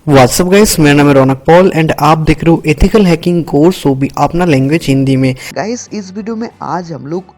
WhatsApp guys, मेरा नाम है रौनक पॉल एंड आप देख रहे हो एथिकल हैकिंग कोर्स, वो भी अपना लैंग्वेज हिंदी में। गाइस इस वीडियो में आज हम लोग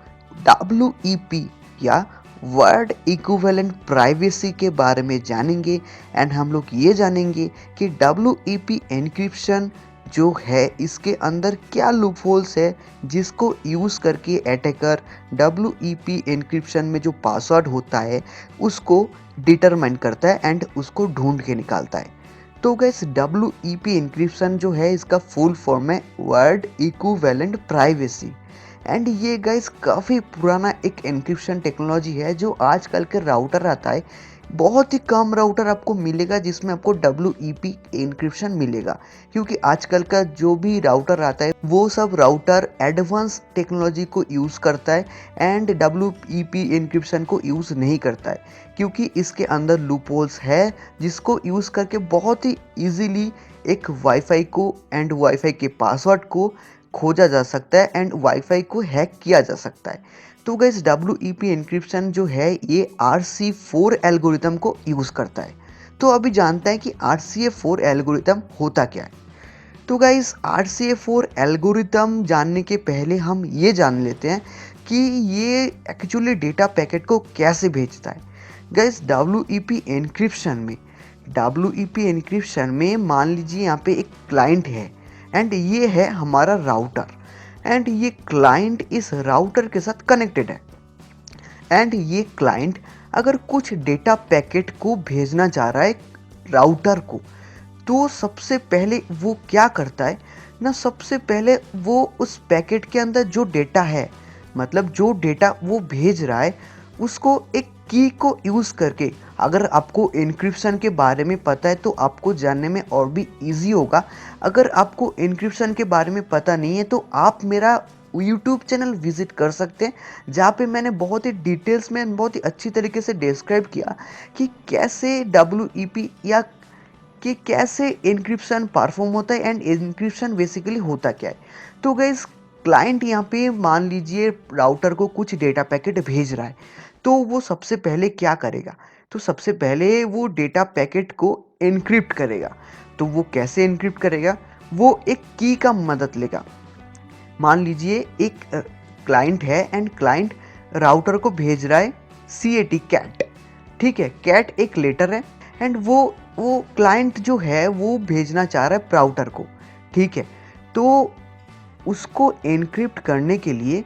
WEP या वर्ड इक्विवेलेंट प्राइवेसी के बारे में जानेंगे। एंड हम लोग ये जानेंगे कि WEP एन्क्रिप्शन जो है इसके अंदर क्या लूपहोल्स है जिसको यूज़ करके अटैकर WEP एन्क्रिप्शन में जो पासवर्ड होता है उसको डिटरमाइन करता है एंड उसको ढूंढ के निकालता है। तो गैस WEP एन्क्रिप्शन जो है इसका फुल फॉर्म है वर्ड इक्विवेलेंट प्राइवेसी। एंड ये गाइस काफ़ी पुराना एक एन्क्रिप्शन टेक्नोलॉजी है जो आजकल के राउटर आता है। बहुत ही कम राउटर आपको मिलेगा जिसमें आपको WEP एन्क्रिप्शन मिलेगा, क्योंकि आजकल का जो भी राउटर आता है वो सब राउटर एडवांस टेक्नोलॉजी को यूज़ करता है एंड WEP एन्क्रिप्शन को यूज़ नहीं करता है, क्योंकि इसके अंदर लूपहोल्स है जिसको यूज़ करके बहुत ही ईजीली एक वाईफाई को एंड वाईफाई के पासवर्ड को खोजा जा सकता है एंड वाईफाई को हैक किया जा सकता है। तो गाइस WEP एन्क्रिप्शन जो है ये RC4 एल्गोरिथम को यूज़ करता है। तो अभी जानते हैं कि RCA4 एल्गोरिथम होता क्या है। तो गाइस RCA4 एल्गोरिथम जानने के पहले हम ये जान लेते हैं कि ये एक्चुअली डेटा पैकेट को कैसे भेजता है। गाइस WEP एन्क्रिप्शन में मान लीजिए यहाँ पे एक क्लाइंट है एंड ये है हमारा राउटर एंड ये क्लाइंट इस राउटर के साथ कनेक्टेड है। एंड ये क्लाइंट अगर कुछ डेटा पैकेट को भेजना चाह रहा है राउटर को, तो सबसे पहले वो क्या करता है ना, सबसे पहले वो उस पैकेट के अंदर जो डेटा है, मतलब जो डेटा वो भेज रहा है उसको एक की को यूज़ करके, अगर आपको एन्क्रिप्शन के बारे में पता है तो आपको जानने में और भी इजी होगा। अगर आपको एन्क्रिप्शन के बारे में पता नहीं है तो आप मेरा यूट्यूब चैनल विजिट कर सकते हैं, जहाँ पे मैंने बहुत ही डिटेल्स में बहुत ही अच्छी तरीके से डिस्क्राइब किया कि कैसे WEP या कि कैसे एन्क्रिप्शन परफॉर्म होता है एंड एन्क्रिप्शन बेसिकली होता क्या है। तो गाइस क्लाइंट यहाँ पे मान लीजिए राउटर को कुछ डेटा पैकेट भेज रहा है, तो वो सबसे पहले क्या करेगा, तो सबसे पहले वो डेटा पैकेट को एन्क्रिप्ट करेगा। तो वो कैसे एन्क्रिप्ट करेगा, वो एक की का मदद लेगा। मान लीजिए एक क्लाइंट है एंड क्लाइंट राउटर को भेज रहा है CAT कैट, ठीक है, कैट एक लेटर है एंड वो क्लाइंट जो है वो भेजना चाह रहा है राउटर को, ठीक है। तो उसको एन्क्रिप्ट करने के लिए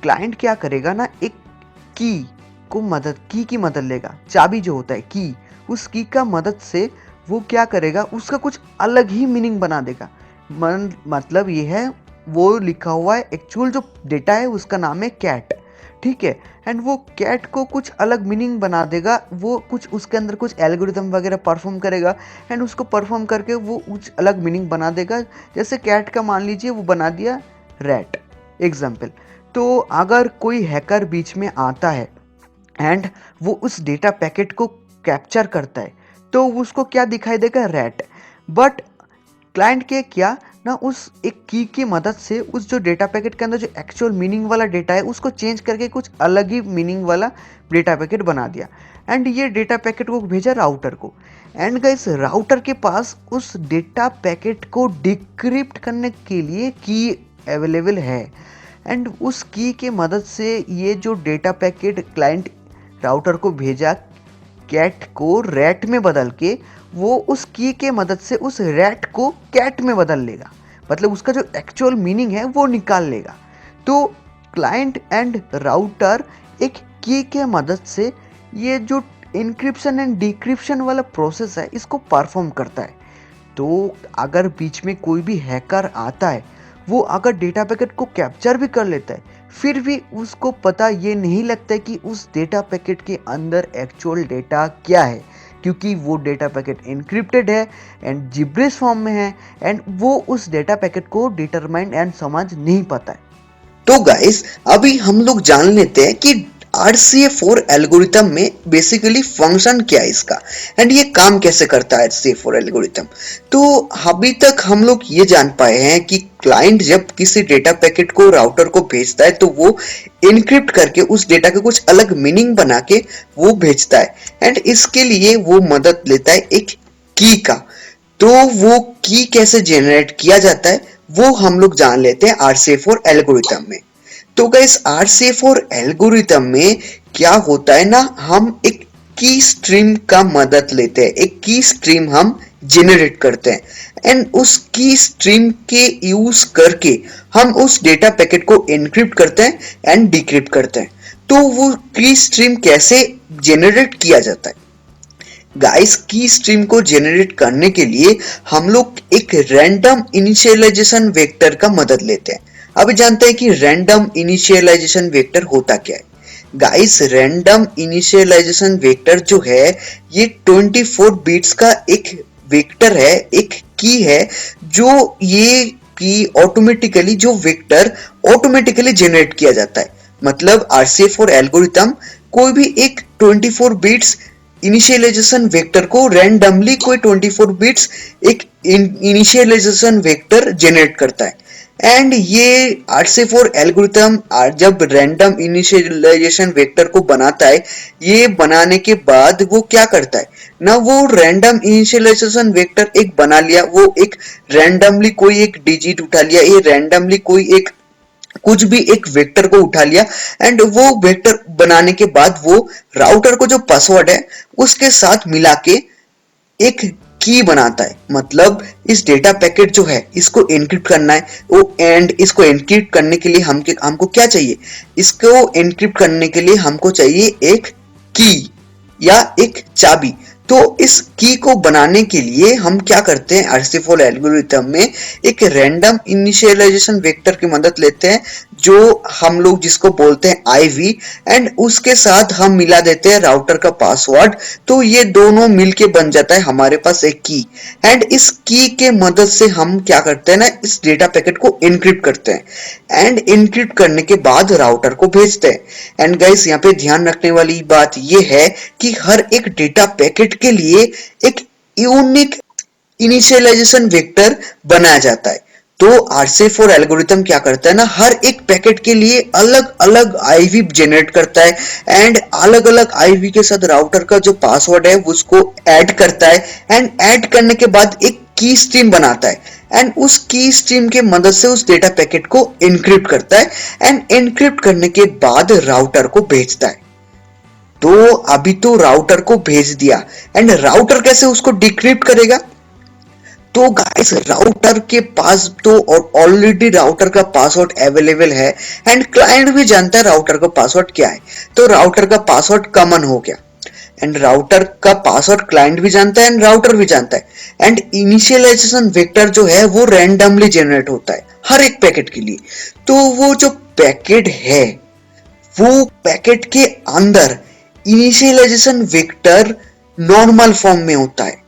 क्लाइंट क्या करेगा ना, एक की की मदद लेगा, चाबी जो होता है की, उस की का मदद से वो क्या करेगा, उसका कुछ अलग ही मीनिंग बना देगा। मतलब ये है वो लिखा हुआ है एक्चुअल जो डेटा है उसका नाम है कैट, ठीक है, एंड वो कैट को कुछ अलग मीनिंग बना देगा, वो कुछ उसके अंदर कुछ एल्गोरिथम वगैरह परफॉर्म करेगा एंड उसको परफॉर्म करके वो कुछ अलग मीनिंग बना देगा। जैसे कैट का मान लीजिए वो बना दिया रैट एग्जाम्पल। तो अगर कोई हैकर बीच में आता है एंड वो उस डेटा पैकेट को कैप्चर करता है तो उसको क्या दिखाई देगा, रैट। बट क्लाइंट के क्या ना, उस एक की मदद से उस जो डेटा पैकेट के अंदर जो एक्चुअल मीनिंग वाला डेटा है उसको चेंज करके कुछ अलग ही मीनिंग वाला डेटा पैकेट बना दिया एंड ये डेटा पैकेट को भेजा राउटर को। एंड गाइस राउटर के पास उस डेटा पैकेट को डिक्रिप्ट करने के लिए की अवेलेबल है एंड उस की के मदद से ये जो डेटा पैकेट क्लाइंट राउटर को भेजा कैट को रैट में बदल के, वो उस की के मदद से उस रैट को कैट में बदल लेगा, मतलब उसका जो एक्चुअल मीनिंग है वो निकाल लेगा। तो क्लाइंट एंड राउटर एक की के मदद से ये जो इनक्रिप्शन एंड डिक्रिप्शन वाला प्रोसेस है इसको परफॉर्म करता है। तो अगर बीच में कोई भी हैकर आता है, वो अगर डेटा पैकेट को कैप्चर भी कर लेता है, फिर भी उसको पता ये नहीं लगता है कि उस डेटा पैकेट के अंदर एक्चुअल डेटा क्या है, क्योंकि वो डेटा पैकेट एन्क्रिप्टेड है एंड जिब्रिश फॉर्म में है एंड वो उस डेटा पैकेट को डिटरमाइन एंड समझ नहीं पाता है। तो गाइस अभी हम लोग जान लेते हैं कि RCA4 एल्गोरिथम में बेसिकली फंक्शन क्या है इसका एंड ये काम कैसे करता है RCA4 एल्गोरिथम। तो अभी तक हम लोग ये जान पाए हैं कि क्लाइंट जब किसी डेटा पैकेट को राउटर को भेजता है तो वो इनक्रिप्ट करके उस डेटा का कुछ अलग मीनिंग बना के वो भेजता है एंड इसके लिए वो मदद लेता है एक की का। तो वो की कैसे जनरेट किया जाता है वो हम लोग जान लेते हैं RCA4 एल्गोरिथम में। तो गाइस RCA4 एल्गोरिथम में क्या होता है ना, हम एक की स्ट्रीम का मदद लेते हैं, एक की स्ट्रीम हम जेनरेट करते हैं एंड उस की स्ट्रीम के यूज करके हम उस डेटा पैकेट को एनक्रिप्ट करते हैं एंड डिक्रिप्ट करते हैं। तो वो की स्ट्रीम कैसे जेनरेट किया जाता है गाइस, की स्ट्रीम को जेनरेट करने के लिए हम लोग एक रैंडम इनिशियलाइजेशन वेक्टर का मदद लेते हैं। अभी जानते हैं कि रैंडम इनिशियलाइजेशन वेक्टर होता क्या है। गाइस, रैंडम इनिशियलाइजेशन वेक्टर जो है ये 24 बिट्स का एक वेक्टर है, एक की है जो ये की ऑटोमेटिकली जो वेक्टर ऑटोमेटिकली जनरेट किया जाता है। मतलब RCA4 एल्गोरिथम कोई भी एक 24 बिट्स इनिशियलाइजेशन वेक्टर को रैंडमली कोई 24 बिट्स एक इनिशियलाइजेशन वेक्टर जनरेट करता है एंड ये RCA4 एल्गोरिथम जब रैंडम इनिशियलाइजेशन वेक्टर को बनाता है, ये बनाने के बाद वो क्या करता है ना, वो रैंडम इनिशियलाइजेशन वेक्टर एक बना लिया, वो एक रैंडमली कोई एक डिजिट उठा लिया, ये रैंडमली कोई एक कुछ भी एक वेक्टर को उठा लिया एंड वो वेक्टर बनाने के बाद वो राउटर को जो पासवर्ड है उसके साथ मिला के एक की बनाता है। मतलब इस डेटा पैकेट जो है इसको एनक्रिप्ट करना है वो, एंड इसको एनक्रिप्ट करने के लिए हमको क्या चाहिए, इसको एनक्रिप्ट करने के लिए हमको चाहिए एक की या एक चाबी। तो इस की को बनाने के लिए हम क्या करते हैं, RCA4 एल्गोरिथम में एक रैंडम इनिशियलाइजेशन वेक्टर की मदद लेते हैं जो हम लोग जिसको बोलते हैं IV एंड उसके साथ हम मिला देते हैं राउटर का पासवर्ड। तो ये दोनों मिलके बन जाता है हमारे पास एक की एंड इस की के मदद से हम क्या करते हैं ना, इस डेटा पैकेट को एनक्रिप्ट करते हैं एंड एनक्रिप्ट करने के बाद राउटर को भेजते हैं। एंड गाइस, यहाँ पे ध्यान रखने वाली बात ये है कि हर एक डेटा पैकेट के लिए एक यूनिक इनिशियलाइजेशन वेक्टर बनाया जाता है। तो RCA4 एल्गोरिथम क्या करता है ना, हर एक पैकेट के लिए अलग अलग IV जनरेट करता है एंड अलग अलग IV के साथ राउटर का जो पासवर्ड है उसको ऐड करता है एंड ऐड करने के बाद एक की स्ट्रीम बनाता है एंड उस की स्ट्रीम के मदद से उस डेटा पैकेट को एनक्रिप्ट करता है एंड एनक्रिप्ट करने के बाद राउटर को भेजता है। तो अभी तो राउटर को भेज दिया एंड राउटर कैसे उसको डिक्रिप्ट करेगा। तो गाइस, राउटर के पास तो ऑलरेडी राउटर का पासवर्ड अवेलेबल है एंड क्लाइंट भी जानता है राउटर का पासवर्ड क्या है। तो राउटर का पासवर्ड कॉमन हो गया एंड राउटर का पासवर्ड क्लाइंट भी जानता है एंड राउटर भी जानता है एंड इनिशियलाइजेशन वेक्टर जो है वो रैंडमली जनरेट होता है हर एक पैकेट के लिए। तो वो जो पैकेट है वो पैकेट के अंदर इनिशियलाइजेशन वेक्टर नॉर्मल फॉर्म में होता है।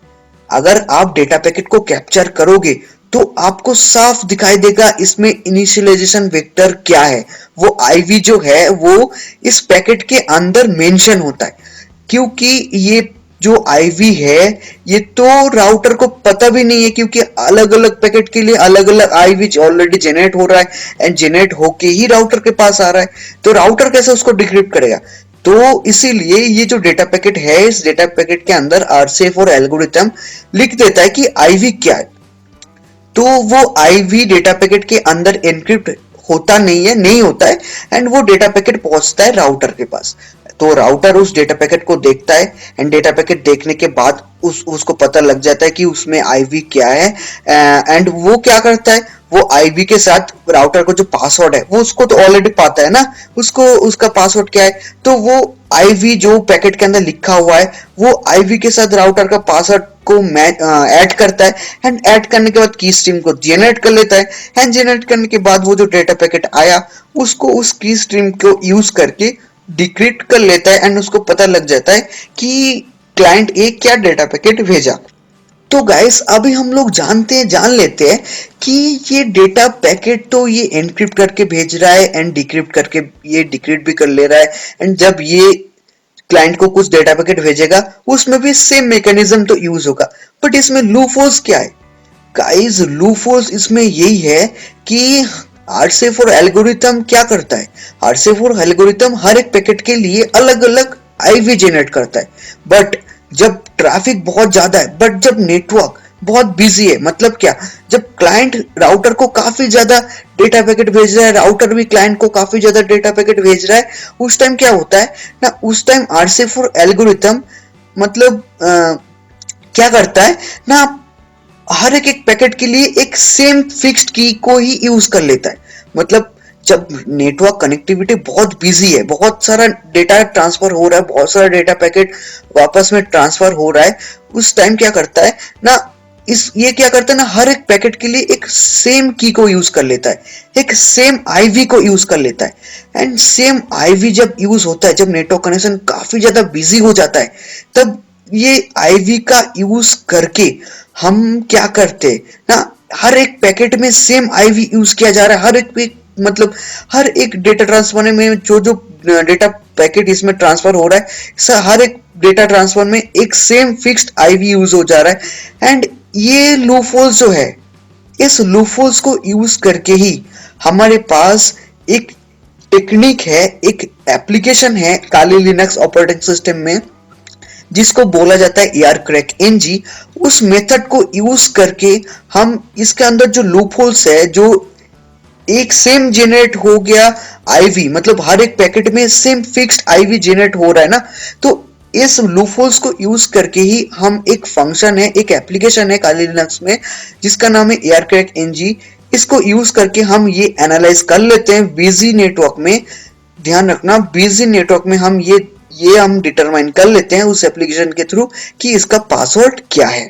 अगर आप डेटा पैकेट को कैप्चर करोगे तो आपको साफ दिखाई देगा इसमें इनिशियलाइजेशन वेक्टर क्या है। वो IV जो है वो इस पैकेट के अंदर मेंशन होता है, क्योंकि ये जो IV है ये तो राउटर को पता भी नहीं है, क्योंकि अलग अलग पैकेट के लिए अलग अलग IV ऑलरेडी जनरेट हो रहा है एंड जनरेट होके ही राउटर के पास आ रहा है। तो राउटर कैसे उसको डिक्रिप्ट करेगा। तो इसीलिए ये जो डेटा पैकेट है, इस डेटा पैकेट के अंदर RCA4 एल्गोरिथम लिख देता है कि IV क्या है। तो वो IV डेटा पैकेट के अंदर एनक्रिप्ट होता नहीं होता है एंड वो डेटा पैकेट पहुंचता है राउटर के पास। तो राउटर उस डेटा पैकेट को देखता है एंड डेटा पैकेट देखने के बाद उसको पता लग जाता है कि उसमें IV क्या है एंड वो क्या करता है, वो IV के साथ राउटर को जो पासवर्ड है वो उसको तो ऑलरेडी पता है ना, उसको उसका पासवर्ड क्या है। तो वो IV जो पैकेट के अंदर लिखा हुआ है वो IV के साथ राउटर का पासवर्ड को ऐड करता है एंड ऐड करने के बाद की स्ट्रीम को जेनरेट कर लेता है एंड जेनरेट करने के बाद वो जो डेटा पैकेट आया उसको उस की स्ट्रीम को यूज करके डिक्रिप्ट कर लेता है एंड उसको पता लग जाता है कि क्लाइंट ए क्या डेटा पैकेट भेजा। तो गाइस, अभी हम लोग जान लेते हैं कि ये डेटा पैकेट तो ये एनक्रिप्ट करके भेज रहा है एंड डिक्रिप्ट करके ये डिक्रिप्ट भी कर ले रहा है एंड जब ये क्लाइंट को कुछ डेटा पैकेट भेजेगा उसमें भी सेम मैकेनिज्म तो यूज होगा। बट इसमें लूपहोल्स क्या है गाइस, लूपहोल्स इसमें यही है कि RCA4 एल्गोरिथम क्या करता है, RCA4 एल्गोरिथम हर एक पैकेट के लिए अलग अलग IV जनरेट करता है। बट जब ट्रैफिक बहुत ज्यादा है, बट जब नेटवर्क बहुत बिजी है। मतलब क्या, जब क्लाइंट राउटर को काफी ज्यादा डेटा पैकेट भेज रहा है, राउटर भी क्लाइंट को काफी ज्यादा डेटा पैकेट भेज रहा है, उस टाइम क्या होता है ना, उस टाइम RC4 एल्गोरिथम मतलब क्या करता है ना, हर एक पैकेट के लिए एक सेम फिक्स्ड की को ही यूज कर लेता है। मतलब जब नेटवर्क कनेक्टिविटी बहुत बिजी है, बहुत सारा डेटा ट्रांसफर हो रहा है, बहुत सारा डेटा पैकेट वापस में ट्रांसफर हो रहा है, उस टाइम क्या करता है ना, ये क्या करता है ना, हर एक पैकेट के लिए एक सेम की को यूज कर लेता है, एक सेम आईवी को यूज कर लेता है। एंड सेम आईवी जब यूज होता है, जब नेटवर्क कनेक्शन काफी ज्यादा बिजी हो जाता है, तब ये आईवी का यूज करके हम क्या करते हैं ना, हर एक पैकेट में सेम आईवी यूज किया जा रहा है। मतलब हर एक डेटा ट्रांसफर में जो डेटा पैकेट इसमें ट्रांसफर हो रहा है, हर एक डेटा ट्रांसफर में एक सेम फिक्स्ड आईवी यूज हो जा रहा है। एंड ये लूपहोल्स जो है, इस लूपहोल्स को यूज करके ही हमारे पास एक टेक्निक है, एक एप्लीकेशन है काली लिनक्स ऑपरेटिंग सिस्टम में, जिसको बोला जाता है ARcrackNG। उस मेथड को यूज करके हम इसके अंदर जो लूपहोल्स है, जो एक सेम जेनरेट हो गया आईवी, मतलब हर एक पैकेट में सेम फिक्स्ड आईवी जेनरेट हो रहा है ना, तो इस लूपहोल्स को यूज करके ही हम एक फंक्शन है, एक एप्लीकेशन है काली लिनक्स में, जिसका नाम है ARcrackNG। इसको यूज करके हम ये एनालाइज कर लेते हैं बिजी नेटवर्क में। ध्यान रखना, बिजी नेटवर्क में हम ये हम डिटरमाइन कर लेते हैं उस एप्लीकेशन के थ्रू कि इसका पासवर्ड क्या है।